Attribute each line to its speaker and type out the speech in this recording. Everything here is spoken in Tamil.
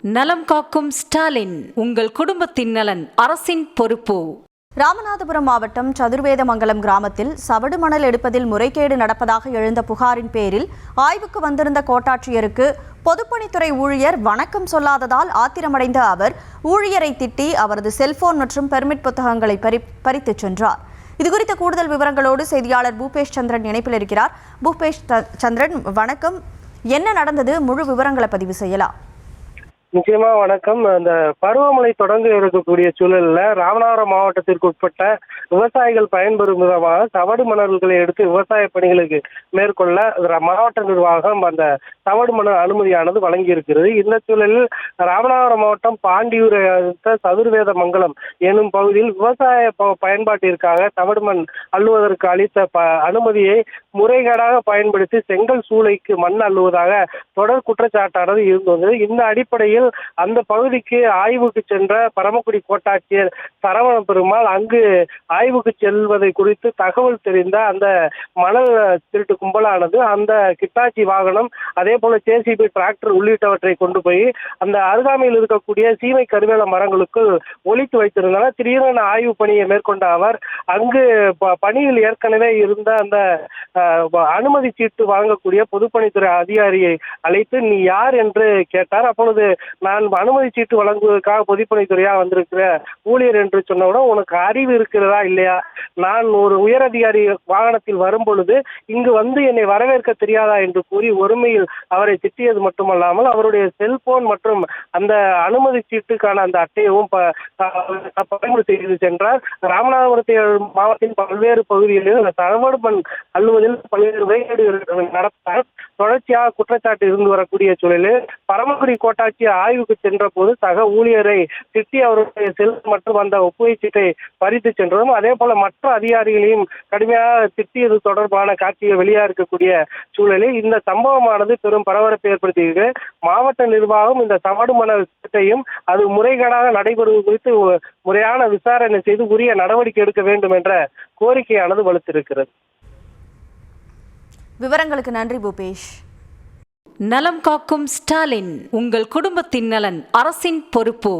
Speaker 1: நலம் காக்கும் ஸ்டாலின், உங்கள் குடும்பத்தின் நலன் அரசின் பொறுப்பு.
Speaker 2: ராமநாதபுரம் மாவட்டம் சதுர்வேதமங்கலம் கிராமத்தில் சவடு மணல் எடுப்பதில் முறைகேடு நடப்பதாக எழுந்த புகாரின் பேரில் ஆய்வுக்கு வந்திருந்த கோட்டாட்சியருக்கு பொதுப்பணித்துறை ஊழியர் வணக்கம் சொல்லாததால் ஆத்திரமடைந்த அவர் ஊழியரை திட்டி அவரது செல்போன் மற்றும் பெர்மிட் புத்தகங்களை பறித்துச் சென்றார். இதுகுறித்த கூடுதல் விவரங்களோடு செய்தியாளர் பூபேஷ் சந்திரன் இணைப்பில் இருக்கிறார். பூபேஷ் சந்திரன், வணக்கம். என்ன நடந்தது? முழு விவரங்களை பதிவு செய்யலாம்.
Speaker 3: நிச்சயமா வணக்கம். அந்த பருவமழை தொடங்க இருக்கக்கூடிய சூழல்ல ராமநாதபுரம் மாவட்டத்திற்கு உட்பட்ட விவசாயிகள் பயன்பெறும் விதமாக சவடு மணல்களை எடுத்து விவசாய பணிகளுக்கு மேற்கொள்ள மாவட்ட நிர்வாகம் அந்த சவடு மணல் அனுமதியானது வழங்கி இருக்கிறது. இந்த சூழலில் ராமநாதபுரம் மாவட்டம் பாண்டியூரை அடுத்த சதுர்வேதமங்கலம் எனும் பகுதியில் விவசாய பயன்பாட்டிற்காக சவடு மண் அள்ளுவதற்கு அளித்த அனுமதியை முறைகேடாக பயன்படுத்தி செங்கல் சூளைக்கு மண் அள்ளுவதாக தொடர் குற்றச்சாட்டானது இருந்து வந்தது. இந்த அடிப்படையில் அந்த பகுதிக்கு ஆய்வுக்கு சென்ற பரமக்குடி கோட்டாட்சியர் சரவண பெருமாள் அங்கு ஆய்வுக்கு செல்வதை குறித்து தகவல் தெரிந்த அந்த மணல் திருட்டு கும்பலானது அந்த கிட்டாச்சி வாகனம், அதே போல ஜேசிபி டிராக்டர் உள்ளிட்டவற்றை கொண்டு போய் அந்த அருகாமையில் இருக்கக்கூடிய சீமை கருவேல மரங்களுக்குள் ஒளித்து வைத்திருந்தனர். திடீரென ஆய்வு பணியை மேற்கொண்ட அவர் அங்கு பணியில் ஏற்கனவே இருந்த அந்த அனுமதி சீட்டு வாங்கக்கூடிய பொதுப்பணித்துறை அதிகாரியை அழைத்து நீ யார் என்று கேட்டார். அப்பொழுது நான் அனுமதி சீட்டு வழங்குவதற்காக பொதுப்பணித்துறையாக வந்திருக்கிற ஊழியர் என்று சொன்னவுடன் உனக்கு அறிவு இருக்கிறதா இல்லையா? நான் ஒரு உயரதிகாரி வாகனத்தில் வரும் பொழுது இங்கு வந்து என்னை வரவேற்க தெரியாதா என்று கூறி ஒருமையில் அவரை திட்டியது மட்டுமல்லாமல் அவருடைய செல்போன் மற்றும் அந்த அனுமதி சீட்டுக்கான அந்த அட்டையவும் பயன்படுத்தி செய்து சென்றார். ராமநாதபுரத்தில் மாவட்டத்தின் பல்வேறு பகுதிகளில் அந்த சவடு மண் அள்ளுவதில் பல்வேறு முறைகேடுகள் நடத்த தொடர்ச்சியாக குற்றச்சாட்டு இருந்து வரக்கூடிய சூழலில் பரமக்குடி கோட்டாட்சி ஆய்வுக்கு சென்ற போது சக ஊழியரை திட்டி அவருடைய செல் மற்றும் அந்த ஒப்புகை சீட்டை பறித்து சென்றதும், அதே போல மற்ற அதிகாரிகளையும் கடுமையாக திட்டியது தொடர்பான காட்சிகள் வெளியாக இருக்கக்கூடிய சூழலில் இந்த சம்பவமானது பெரும் பரபரப்பை ஏற்படுத்தியது. மாவட்ட நிர்வாகம் இந்த சவடு மணல் திட்டத்தையும் அது முறைகேடாக நடைபெறுவது குறித்து முறையான விசாரணை செய்து உரிய நடவடிக்கை எடுக்க வேண்டும் என்ற கோரிக்கையானது வலுத்திருக்கிறது.
Speaker 2: விவரங்களுக்கு நன்றி பூபேஷ்.
Speaker 1: நலம் காக்கும் ஸ்டாலின், உங்கள் குடும்பத்தின் நலன் அரசின் பொறுப்பு.